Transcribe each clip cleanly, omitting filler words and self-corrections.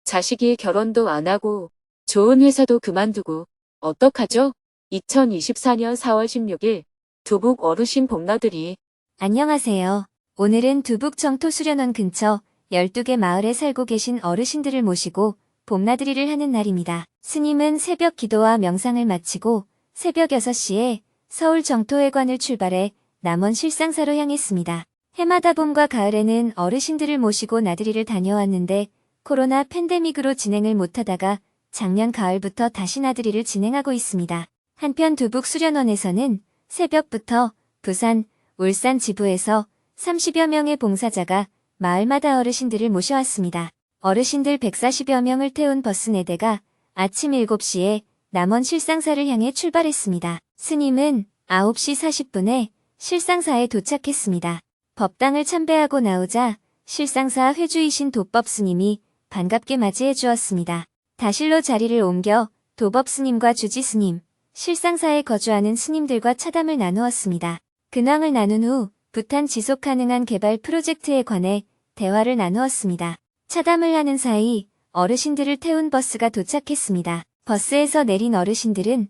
자식이 결혼도 안 하고 좋은 회사도 그만두고 어떡하죠? 2024년 4월 16일 두북 어르신 봄나들이. 안녕하세요. 오늘은 두북 정토수련원 근처 12개 마을에 살고 계신 어르신들을 모시고 봄나들이를 하는 날입니다. 스님은 새벽 기도와 명상을 마치고 새벽 6시에 서울 정토회관을 출발해 남원 실상사로 향했습니다. 해마다 봄과 가을에는 어르신들을 모시고 나들이를 다녀왔는데 코로나 팬데믹으로 진행을 못하다가 작년 가을부터 다시 나들이를 진행하고 있습니다. 한편 두북 수련원에서는 새벽부터 부산, 울산 지부에서 30여 명의 봉사자가 마을마다 어르신들을 모셔왔습니다. 어르신들 140여 명을 태운 버스 4대가 아침 7시에 남원 실상사를 향해 출발했습니다. 스님은 9시 40분에 실상사에 도착했습니다. 법당을 참배하고 나오자 실상사 회주이신 도법 스님이 반갑게 맞이해 주었습니다. 다실로 자리를 옮겨 도법 스님과 주지 스님, 실상사에 거주하는 스님들과 차담을 나누었습니다. 근황을 나눈 후 부탄 지속 가능한 개발 프로젝트에 관해 대화를 나누었습니다. 차담을 하는 사이 어르신들을 태운 버스가 도착했습니다. 버스에서 내린 어르신들은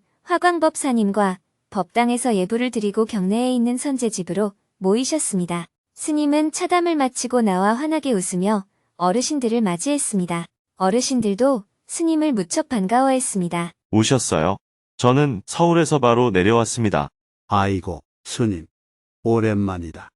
화광법사님과 법당에서 예불을 드리고 경내에 있는 선제집으로 모이셨습니다. 스님은 차담을 마치고 나와 환하게 웃으며 어르신들을 맞이했습니다. 어르신들도 스님을 무척 반가워했습니다. 오셨어요? 저는 서울에서 바로 내려왔습니다. 아이고, 스님. 오랜만이다.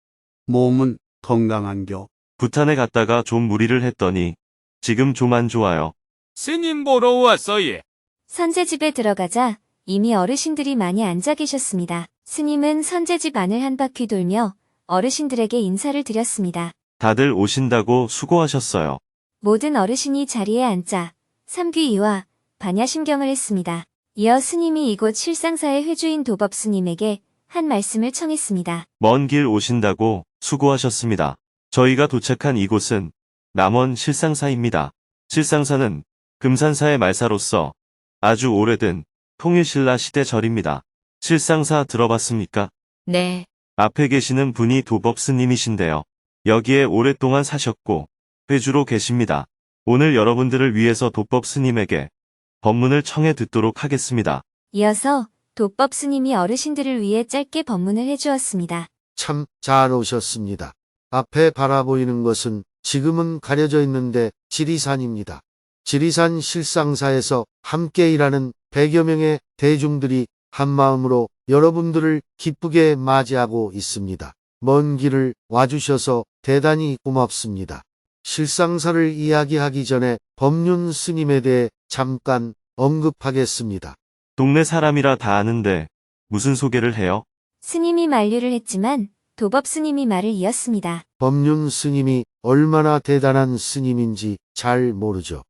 몸은 건강한겨? 부탄에 갔다가 좀 무리를 했더니 지금 좀 안 좋아요. 스님 보러 왔어요. 선제집에 들어가자 이미 어르신들이 많이 앉아 계셨습니다. 스님은 선제집 안을 한 바퀴 돌며 어르신들에게 인사를 드렸습니다. 다들 오신다고 수고하셨어요. 모든 어르신이 자리에 앉자 삼귀이와 반야심경을 했습니다. 이어 스님이 이곳 실상사의 회주인 도법 스님에게 한 말씀을 청했습니다. 먼 길 오신다고 수고하셨습니다. 저희가 도착한 이곳은 남원 실상사입니다. 실상사는 금산사의 말사로서 아주 오래된 통일신라 시대 절입니다. 실상사 들어봤습니까? 네. 앞에 계시는 분이 도법 스님이신데요. 여기에 오랫동안 사셨고 회주로 계십니다. 오늘 여러분들을 위해서 도법 스님에게 법문을 청해 듣도록 하겠습니다. 이어서 도법 스님이 어르신들을 위해 짧게 법문을 해주었습니다. 참 잘 오셨습니다. 앞에 바라보이는 것은 지금은 가려져 있는데 지리산입니다. 지리산 실상사에서 함께 일하는 100여 명의 대중들이 한마음으로 여러분들을 기쁘게 맞이하고 있습니다. 먼 길을 와주셔서 대단히 고맙습니다. 실상사를 이야기하기 전에 법륜 스님에 대해 잠깐 언급하겠습니다. 동네 사람이라 다 아는데 무슨 소개를 해요? 스님이 만류를 했지만 도법 스님이 말을 이었습니다. 법륜 스님이 얼마나 대단한 스님인지 잘 모르죠.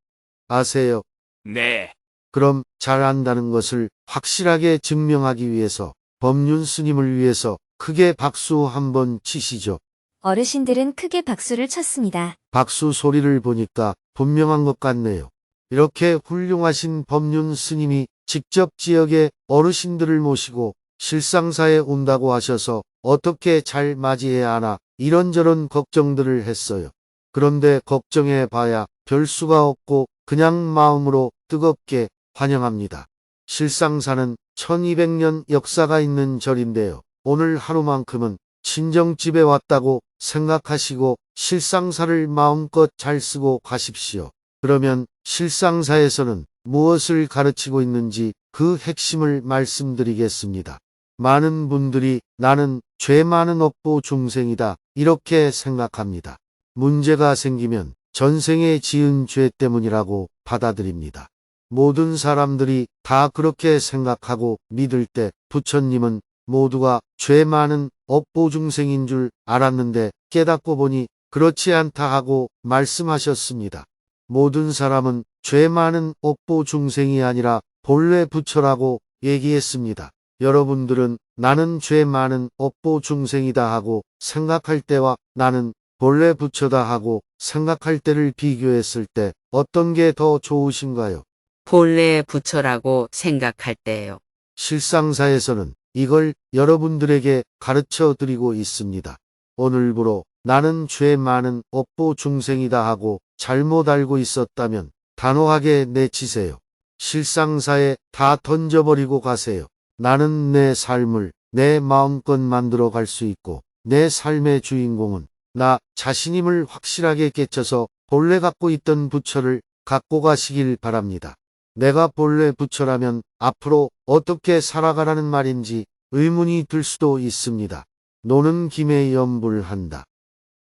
아세요? 네. 그럼 잘 안다는 것을 확실하게 증명하기 위해서 법륜 스님을 위해서 크게 박수 한번 치시죠. 어르신들은 크게 박수를 쳤습니다. 박수 소리를 보니까 분명한 것 같네요. 이렇게 훌륭하신 법륜 스님이 직접 지역의 어르신들을 모시고 실상사에 온다고 하셔서 어떻게 잘 맞이해야 하나 이런저런 걱정들을 했어요. 그런데 걱정해 봐야 별 수가 없고 그냥 마음으로 뜨겁게 환영합니다. 실상사는 1200년 역사가 있는 절인데요. 오늘 하루만큼은 친정집에 왔다고 생각하시고 실상사를 마음껏 잘 쓰고 가십시오. 그러면 실상사에서는 무엇을 가르치고 있는지 그 핵심을 말씀드리겠습니다. 많은 분들이 나는 죄 많은 업보 중생이다 이렇게 생각합니다. 문제가 생기면 전생에 지은 죄 때문이라고 받아들입니다. 모든 사람들이 다 그렇게 생각하고 믿을 때 부처님은 모두가 죄 많은 업보 중생인 줄 알았는데 깨닫고 보니 그렇지 않다 하고 말씀하셨습니다. 모든 사람은 죄 많은 업보 중생이 아니라 본래 부처라고 얘기했습니다. 여러분들은 나는 죄 많은 업보 중생이다 하고 생각할 때와 나는 본래 부처다 하고 생각할 때를 비교했을 때 어떤 게 더 좋으신가요? 본래 부처라고 생각할 때예요. 실상사에서는 이걸 여러분들에게 가르쳐 드리고 있습니다. 오늘부로 나는 죄 많은 업보 중생이다 하고 잘못 알고 있었다면 단호하게 내치세요. 실상사에 다 던져버리고 가세요. 나는 내 삶을 내 마음껏 만들어 갈 수 있고 내 삶의 주인공은 나 자신임을 확실하게 깨쳐서 본래 갖고 있던 부처를 갖고 가시길 바랍니다. 내가 본래 부처라면 앞으로 어떻게 살아가라는 말인지 의문이 들 수도 있습니다. 노는 김에 염불한다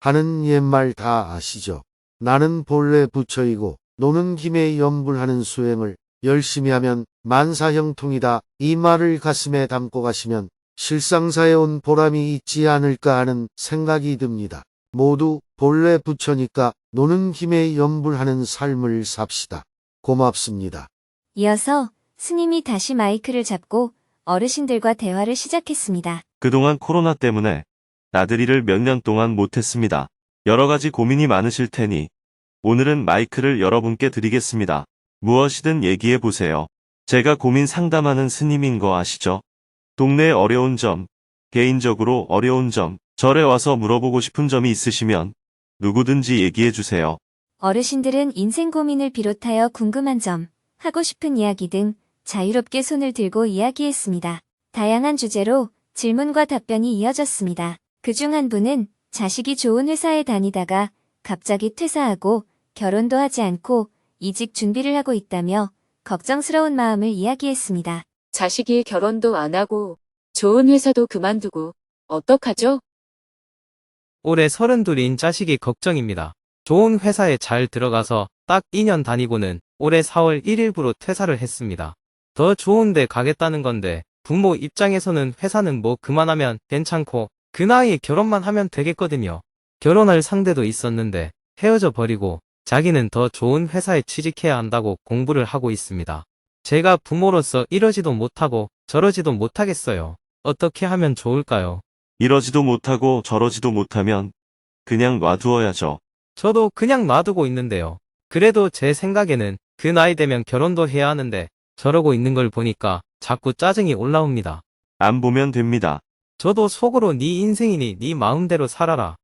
하는 옛말 다 아시죠? 나는 본래 부처이고 노는 김에 염불하는 수행을 열심히 하면 만사형통이다. 이 말을 가슴에 담고 가시면 실상사에 온 보람이 있지 않을까 하는 생각이 듭니다. 모두 본래 부처니까 노는 김에 염불하는 삶을 삽시다. 고맙습니다. 이어서 스님이 다시 마이크를 잡고 어르신들과 대화를 시작했습니다. 그동안 코로나 때문에 나들이를 몇 년 동안 못했습니다. 여러 가지 고민이 많으실 테니 오늘은 마이크를 여러분께 드리겠습니다. 무엇이든 얘기해 보세요. 제가 고민 상담하는 스님인 거 아시죠? 동네에 어려운 점, 개인적으로 어려운 점, 절에 와서 물어보고 싶은 점이 있으시면 누구든지 얘기해 주세요. 어르신들은 인생 고민을 비롯하여 궁금한 점, 하고 싶은 이야기 등 자유롭게 손을 들고 이야기했습니다. 다양한 주제로 질문과 답변이 이어졌습니다. 그중 한 분은 자식이 좋은 회사에 다니다가 갑자기 퇴사하고 결혼도 하지 않고 이직 준비를 하고 있다며 걱정스러운 마음을 이야기했습니다. 자식이 결혼도 안 하고 좋은 회사도 그만두고 어떡하죠? 올해 32인 자식이 걱정입니다. 좋은 회사에 잘 들어가서 딱 2년 다니고는 올해 4월 1일부로 퇴사를 했습니다. 더 좋은 데 가겠다는 건데 부모 입장에서는 회사는 뭐 그만하면 괜찮고 그 나이에 결혼만 하면 되겠거든요. 결혼할 상대도 있었는데 헤어져 버리고 자기는 더 좋은 회사에 취직해야 한다고 공부를 하고 있습니다. 제가 부모로서 이러지도 못하고 저러지도 못하겠어요. 어떻게 하면 좋을까요? 이러지도 못하고 저러지도 못하면 그냥 놔두어야죠. 저도 그냥 놔두고 있는데요. 그래도 제 생각에는 그 나이 되면 결혼도 해야 하는데 저러고 있는 걸 보니까 자꾸 짜증이 올라옵니다. 안 보면 됩니다. 저도 속으로 네 인생이니 네 마음대로 살아라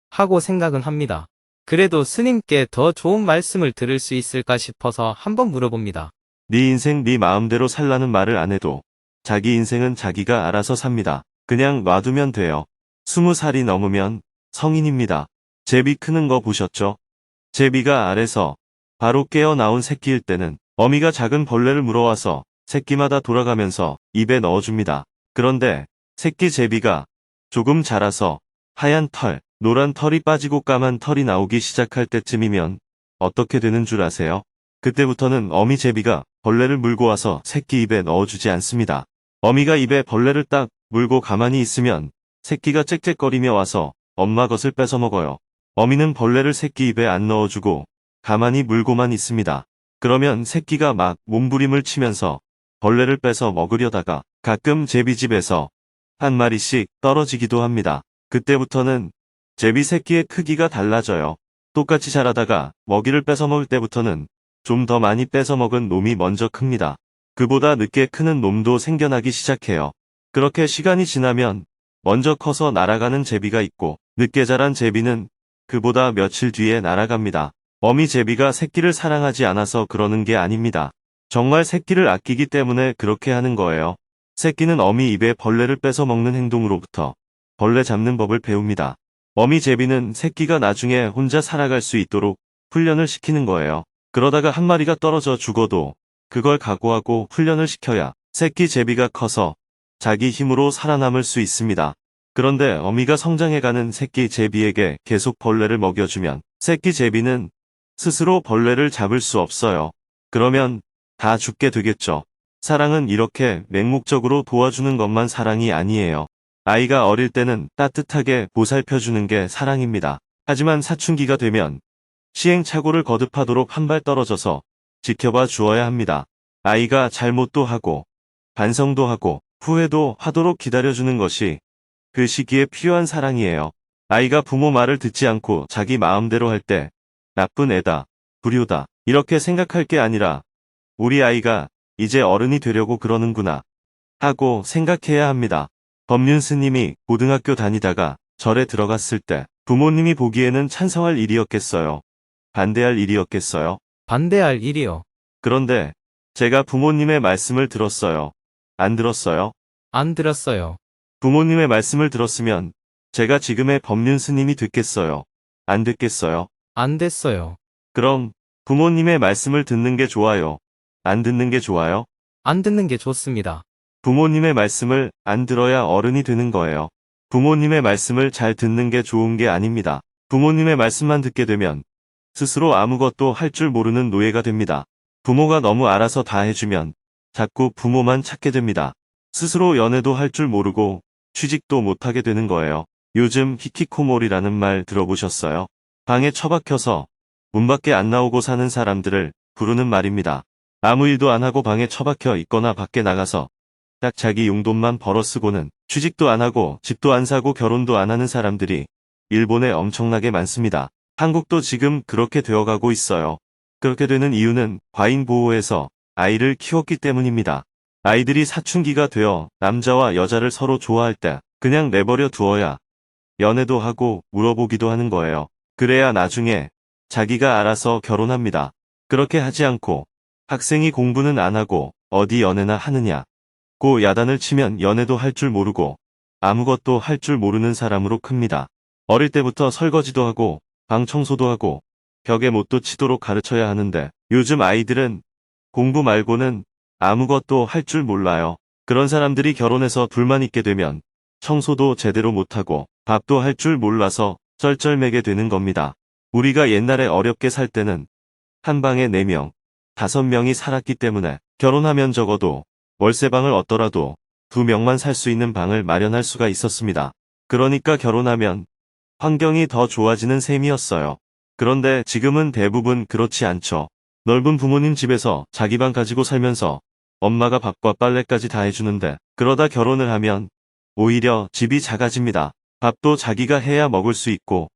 하고 생각은 합니다. 그래도 스님께 더 좋은 말씀을 들을 수 있을까 싶어서 한번 물어봅니다. 네 인생 네 마음대로 살라는 말을 안 해도 자기 인생은 자기가 알아서 삽니다. 그냥 놔두면 돼요. 20살이 넘으면 성인입니다. 제비 크는 거 보셨죠? 제비가 알에서 바로 깨어 나온 새끼일 때는 어미가 작은 벌레를 물어와서 새끼마다 돌아가면서 입에 넣어줍니다. 그런데 새끼 제비가 조금 자라서 하얀 털, 노란 털이 빠지고 까만 털이 나오기 시작할 때쯤이면 어떻게 되는 줄 아세요? 그때부터는 어미 제비가 벌레를 물고 와서 새끼 입에 넣어주지 않습니다. 어미가 입에 벌레를 딱 물고 가만히 있으면 새끼가 짹짹거리며 와서 엄마 것을 뺏어 먹어요. 어미는 벌레를 새끼 입에 안 넣어주고 가만히 물고만 있습니다. 그러면 새끼가 막 몸부림을 치면서 벌레를 뺏어 먹으려다가 가끔 제비집에서 한 마리씩 떨어지기도 합니다. 그때부터는 제비 새끼의 크기가 달라져요. 똑같이 자라다가 먹이를 뺏어 먹을 때부터는 좀 더 많이 뺏어 먹은 놈이 먼저 큽니다. 그보다 늦게 크는 놈도 생겨나기 시작해요. 그렇게 시간이 지나면 먼저 커서 날아가는 제비가 있고 늦게 자란 제비는 그보다 며칠 뒤에 날아갑니다. 어미 제비가 새끼를 사랑하지 않아서 그러는 게 아닙니다. 정말 새끼를 아끼기 때문에 그렇게 하는 거예요. 새끼는 어미 입에 벌레를 뺏어 먹는 행동으로부터 벌레 잡는 법을 배웁니다. 어미 제비는 새끼가 나중에 혼자 살아갈 수 있도록 훈련을 시키는 거예요. 그러다가 한 마리가 떨어져 죽어도 그걸 각오하고 훈련을 시켜야 새끼 제비가 커서 자기 힘으로 살아남을 수 있습니다. 그런데 어미가 성장해가는 새끼 제비에게 계속 벌레를 먹여주면 새끼 제비는 스스로 벌레를 잡을 수 없어요. 그러면 다 죽게 되겠죠. 사랑은 이렇게 맹목적으로 도와주는 것만 사랑이 아니에요. 아이가 어릴 때는 따뜻하게 보살펴주는 게 사랑입니다. 하지만 사춘기가 되면 시행착오를 거듭하도록 한 발 떨어져서 지켜봐 주어야 합니다. 아이가 잘못도 하고 반성도 하고 후회도 하도록 기다려주는 것이 그 시기에 필요한 사랑이에요. 아이가 부모 말을 듣지 않고 자기 마음대로 할 때 나쁜 애다, 불효다, 이렇게 생각할 게 아니라 우리 아이가 이제 어른이 되려고 그러는구나 하고 생각해야 합니다. 법륜 스님이 고등학교 다니다가 절에 들어갔을 때 부모님이 보기에는 찬성할 일이었겠어요? 반대할 일이었겠어요? 반대할 일이요. 그런데 제가 부모님의 말씀을 들었어요. 안 들었어요? 안 들었어요. 부모님의 말씀을 들었으면 제가 지금의 법륜 스님이 됐겠어요? 안 됐겠어요? 안 됐어요. 그럼 부모님의 말씀을 듣는 게 좋아요? 안 듣는 게 좋아요? 안 듣는 게 좋습니다. 부모님의 말씀을 안 들어야 어른이 되는 거예요. 부모님의 말씀을 잘 듣는 게 좋은 게 아닙니다. 부모님의 말씀만 듣게 되면 스스로 아무것도 할 줄 모르는 노예가 됩니다. 부모가 너무 알아서 다 해주면 자꾸 부모만 찾게 됩니다. 스스로 연애도 할 줄 모르고 취직도 못하게 되는 거예요. 요즘 히키코모리라는 말 들어보셨어요? 방에 처박혀서 문 밖에 안 나오고 사는 사람들을 부르는 말입니다. 아무 일도 안 하고 방에 처박혀 있거나 밖에 나가서 딱 자기 용돈만 벌어 쓰고는 취직도 안 하고 집도 안 사고 결혼도 안 하는 사람들이 일본에 엄청나게 많습니다. 한국도 지금 그렇게 되어가고 있어요. 그렇게 되는 이유는 과잉 보호해서 아이를 키웠기 때문입니다. 아이들이 사춘기가 되어 남자와 여자를 서로 좋아할 때 그냥 내버려 두어야 연애도 하고 물어보기도 하는 거예요. 그래야 나중에 자기가 알아서 결혼합니다. 그렇게 하지 않고 학생이 공부는 안 하고 어디 연애나 하느냐 고 야단을 치면 연애도 할 줄 모르고 아무것도 할 줄 모르는 사람으로 큽니다. 어릴 때부터 설거지도 하고 방 청소도 하고 벽에 못도 치도록 가르쳐야 하는데 요즘 아이들은 공부 말고는 아무것도 할 줄 몰라요. 그런 사람들이 결혼해서 둘만 있게 되면 청소도 제대로 못하고 밥도 할 줄 몰라서 쩔쩔매게 되는 겁니다. 우리가 옛날에 어렵게 살 때는 한 방에 4명, 5명이 살았기 때문에 결혼하면 적어도 월세방을 얻더라도 2명만 살 수 있는 방을 마련할 수가 있었습니다. 그러니까 결혼하면 환경이 더 좋아지는 셈이었어요. 그런데 지금은 대부분 그렇지 않죠. 넓은 부모님 집에서 자기 방 가지고 살면서 엄마가 밥과 빨래까지 다 해주는데 그러다 결혼을 하면 오히려 집이 작아집니다. 밥도 자기가 해야 먹을 수 있고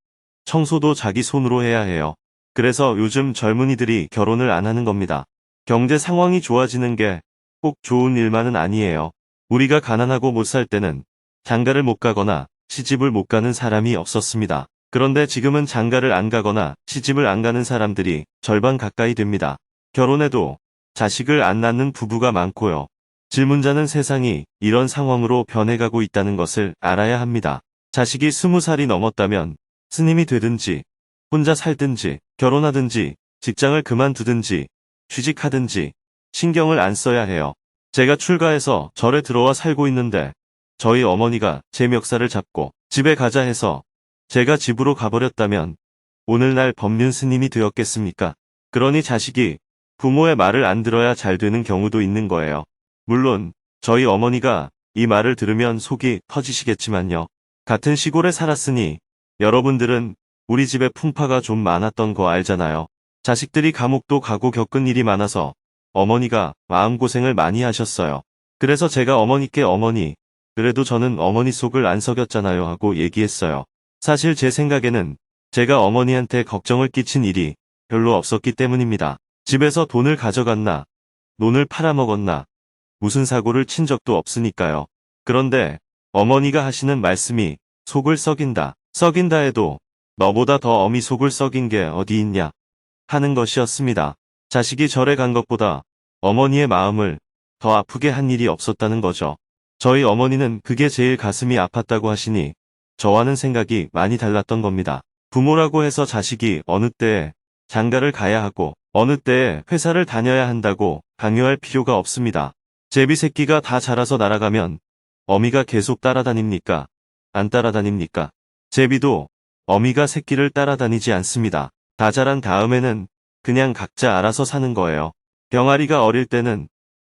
청소도 자기 손으로 해야 해요. 그래서 요즘 젊은이들이 결혼을 안 하는 겁니다. 경제 상황이 좋아지는 게 꼭 좋은 일만은 아니에요. 우리가 가난하고 못 살 때는 장가를 못 가거나 시집을 못 가는 사람이 없었습니다. 그런데 지금은 장가를 안 가거나 시집을 안 가는 사람들이 절반 가까이 됩니다. 결혼해도 자식을 안 낳는 부부가 많고요. 질문자는 세상이 이런 상황으로 변해가고 있다는 것을 알아야 합니다. 자식이 20살이 넘었다면 스님이 되든지 혼자 살든지 결혼하든지 직장을 그만두든지 취직하든지 신경을 안 써야 해요. 제가 출가해서 절에 들어와 살고 있는데 저희 어머니가 제 멱살을 잡고 집에 가자 해서 제가 집으로 가버렸다면 오늘날 법륜 스님이 되었겠습니까? 그러니 자식이 부모의 말을 안 들어야 잘 되는 경우도 있는 거예요. 물론 저희 어머니가 이 말을 들으면 속이 터지시겠지만요. 같은 시골에 살았으니 여러분들은 우리 집에 풍파가 좀 많았던 거 알잖아요. 자식들이 감옥도 가고 겪은 일이 많아서 어머니가 마음고생을 많이 하셨어요. 그래서 제가 어머니께 어머니, 그래도 저는 어머니 속을 안 썩였잖아요 하고 얘기했어요. 사실 제 생각에는 제가 어머니한테 걱정을 끼친 일이 별로 없었기 때문입니다. 집에서 돈을 가져갔나, 논을 팔아먹었나, 무슨 사고를 친 적도 없으니까요. 그런데 어머니가 하시는 말씀이 속을 썩인다, 썩인다 해도 너보다 더 어미 속을 썩인 게 어디 있냐 하는 것이었습니다. 자식이 절에 간 것보다 어머니의 마음을 더 아프게 한 일이 없었다는 거죠. 저희 어머니는 그게 제일 가슴이 아팠다고 하시니 저와는 생각이 많이 달랐던 겁니다. 부모라고 해서 자식이 어느 때에 장가를 가야 하고 어느 때에 회사를 다녀야 한다고 강요할 필요가 없습니다. 제비 새끼가 다 자라서 날아가면 어미가 계속 따라다닙니까? 안 따라다닙니까? 제비도 어미가 새끼를 따라다니지 않습니다. 다 자란 다음에는 그냥 각자 알아서 사는 거예요. 병아리가 어릴 때는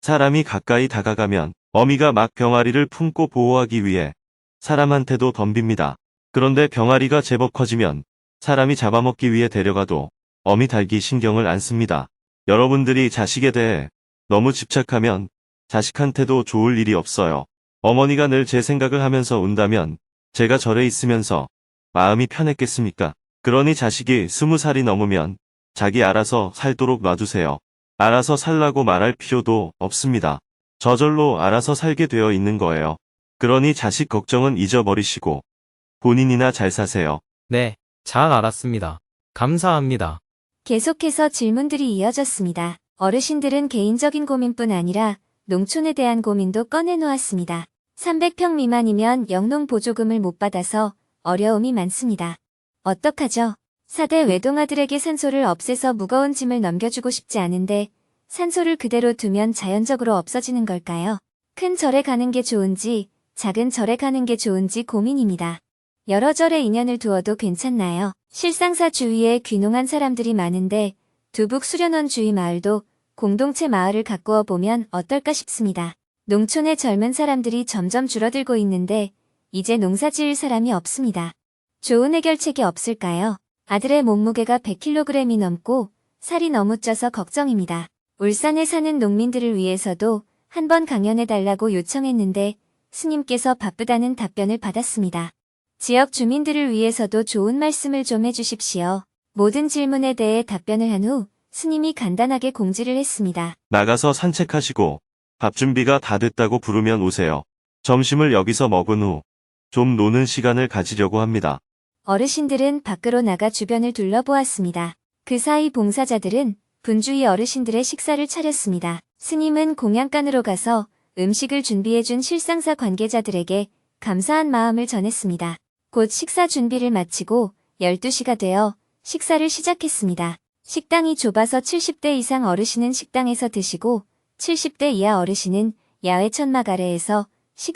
사람이 가까이 다가가면 어미가 막 병아리를 품고 보호하기 위해 사람한테도 덤빕니다. 그런데 병아리가 제법 커지면 사람이 잡아먹기 위해 데려가도 어미 달기 신경을 안 씁니다. 여러분들이 자식에 대해 너무 집착하면 자식한테도 좋을 일이 없어요. 어머니가 늘 제 생각을 하면서 운다면 제가 절에 있으면서 마음이 편했겠습니까? 그러니 자식이 20살이 넘으면 자기 알아서 살도록 놔두세요. 알아서 살라고 말할 필요도 없습니다. 저절로 알아서 살게 되어 있는 거예요. 그러니 자식 걱정은 잊어버리시고 본인이나 잘 사세요. 네, 잘 알았습니다. 감사합니다. 계속해서 질문들이 이어졌습니다. 어르신들은 개인적인 고민뿐 아니라 농촌에 대한 고민도 꺼내놓았습니다. 300평 미만이면 영농 보조금을 못 받아서 어려움이 많습니다. 어떡하죠? 4대 외동아들에게 산소를 없애서 무거운 짐을 넘겨주고 싶지 않은데 산소를 그대로 두면 자연적으로 없어지는 걸까요? 큰 절에 가는 게 좋은지 작은 절에 가는 게 좋은지 고민입니다. 여러 절에 인연을 두어도 괜찮나요? 실상사 주위에 귀농한 사람들이 많은데 두북 수련원 주위 마을도 공동체 마을을 가꾸어 보면 어떨까 싶습니다. 농촌의 젊은 사람들이 점점 줄어들고 있는데 이제 농사 지을 사람이 없습니다. 좋은 해결책이 없을까요? 아들의 몸무게가 100kg이 넘고 살이 너무 쪄서 걱정입니다. 울산에 사는 농민들을 위해서도 한번 강연해달라고 요청했는데 스님께서 바쁘다는 답변을 받았습니다. 지역 주민들을 위해서도 좋은 말씀을 좀 해주십시오. 모든 질문에 대해 답변을 한 후 스님이 간단하게 공지를 했습니다. 나가서 산책하시고 밥 준비가 다 됐다고 부르면 오세요. 점심을 여기서 먹은 후 좀 노는 시간을 가지려고 합니다. 어르신들은 밖으로 나가 주변을 둘러보았습니다. 그 사이 봉사자들은 분주히 어르신들의 식사를 차렸습니다. 스님은 공양간으로 가서 음식을 준비해준 실상사 관계자들에게 감사한 마음을 전했습니다. 곧 식사 준비를 마치고 12시가 되어 식사를 시작했습니다. 식당이 좁아서 70대 이상 어르신은 식당에서 드시고 70대 이하 어르신은 야외 천막 아래에서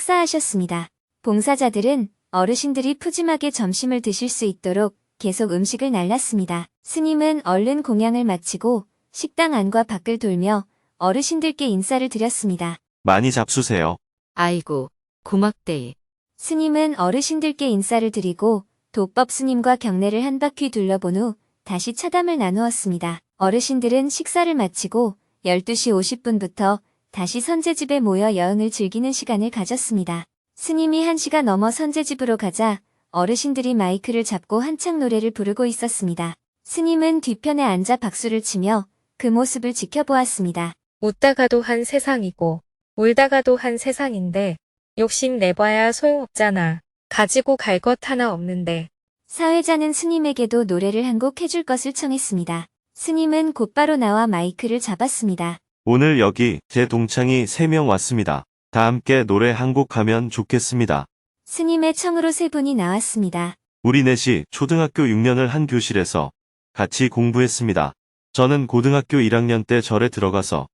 식사하셨습니다. 봉사자들은 어르신들이 푸짐하게 점심을 드실 수 있도록 계속 음식을 날랐습니다. 스님은 얼른 공양을 마치고 식당 안과 밖을 돌며 어르신들께 인사를 드렸습니다. 많이 잡수세요. 아이고, 고맙대. 스님은 어르신들께 인사를 드리고 도법 스님과 경례를 한 바퀴 둘러본 후 다시 차담을 나누었습니다. 어르신들은 식사를 마치고 12시 50분부터 다시 선제집에 모여 여흥을 즐기는 시간을 가졌습니다. 스님이 1시가 넘어 선제집으로 가자 어르신들이 마이크를 잡고 한창 노래를 부르고 있었습니다. 스님은 뒤편에 앉아 박수를 치며 그 모습을 지켜보았습니다. 웃다가도 한 세상이고 울다가도 한 세상인데 욕심 내봐야 소용없잖아. 가지고 갈 것 하나 없는데. 사회자는 스님에게도 노래를 한 곡 해줄 것을 청했습니다. 스님은 곧바로 나와 마이크를 잡았습니다. 오늘 여기 제 동창이 3명 왔습니다. 다 함께 노래 한 곡 하면 좋겠습니다. 스님의 청으로 3분이 나왔습니다. 우리 넷이 초등학교 6년을 한 교실에서 같이 공부했습니다. 저는 고등학교 1학년 때 절에 들어가서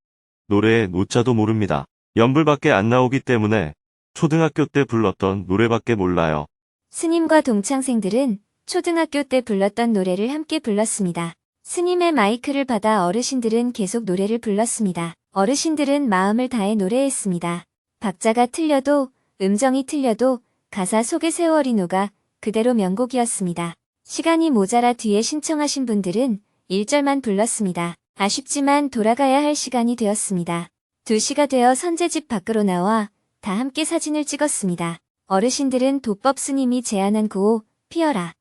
노래의 노자도 모릅니다. 연불밖에 안 나오기 때문에 초등학교 때 불렀던 노래밖에 몰라요. 스님과 동창생들은 초등학교 때 불렀던 노래를 함께 불렀습니다. 스님의 마이크를 받아 어르신들은 계속 노래를 불렀습니다. 어르신들은 마음을 다해 노래했습니다. 박자가 틀려도 음정이 틀려도 가사 속의 세월이 녹아 그대로 명곡이었습니다. 시간이 모자라 뒤에 신청하신 분들은 1절만 불렀습니다. 아쉽지만 돌아가야 할 시간이 되었습니다. 2시가 되어 선제집 밖으로 나와 다 함께 사진을 찍었습니다. 어르신들은 도법 스님이 제안한 구호 피어라를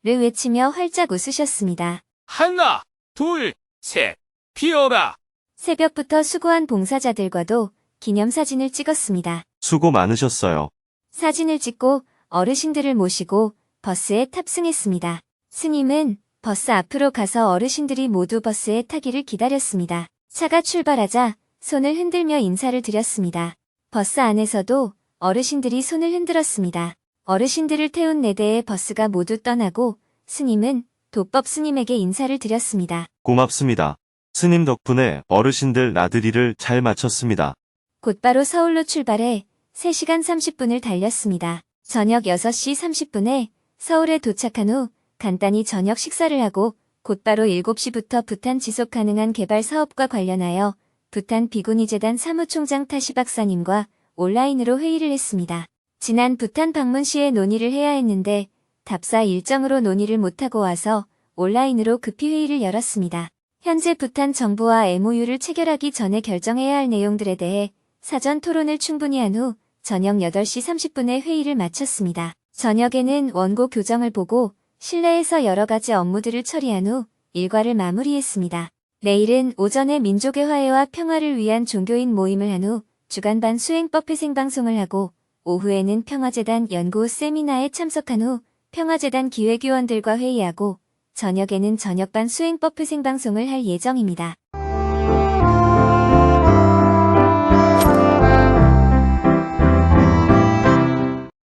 외치며 활짝 웃으셨습니다. 하나, 둘, 셋, 피어라. 새벽부터 수고한 봉사자들과도 기념사진을 찍었습니다. 수고 많으셨어요. 사진을 찍고 어르신들을 모시고 버스에 탑승했습니다. 스님은 버스 앞으로 가서 어르신들이 모두 버스에 타기를 기다렸습니다. 차가 출발하자 손을 흔들며 인사를 드렸습니다. 버스 안에서도 어르신들이 손을 흔들었습니다. 어르신들을 태운 4대의 버스가 모두 떠나고 스님은 도법 스님에게 인사를 드렸습니다. 고맙습니다. 스님 덕분에 어르신들 나들이를 잘 마쳤습니다. 곧바로 서울로 출발해 3시간 30분을 달렸습니다. 저녁 6시 30분에 서울에 도착한 후 간단히 저녁 식사를 하고 곧바로 7시부터 부탄 지속 가능한 개발 사업과 관련하여 부탄 비구니재단 사무총장 타시 박사님과 온라인으로 회의를 했습니다. 지난 부탄 방문 시에 논의를 해야 했는데 답사 일정으로 논의를 못하고 와서 온라인으로 급히 회의를 열었습니다. 현재 부탄 정부와 MOU를 체결하기 전에 결정해야 할 내용들에 대해 사전 토론을 충분히 한 후 저녁 8시 30분에 회의를 마쳤습니다. 저녁에는 원고 교정을 보고 실내에서 여러 가지 업무들을 처리한 후 일과를 마무리했습니다. 내일은 오전에 민족의 화해와 평화를 위한 종교인 모임을 한 후 주간반 수행법회 생방송을 하고 오후에는 평화재단 연구 세미나에 참석한 후 평화재단 기획위원들과 회의하고 저녁에는 저녁반 수행법회 생방송을 할 예정입니다.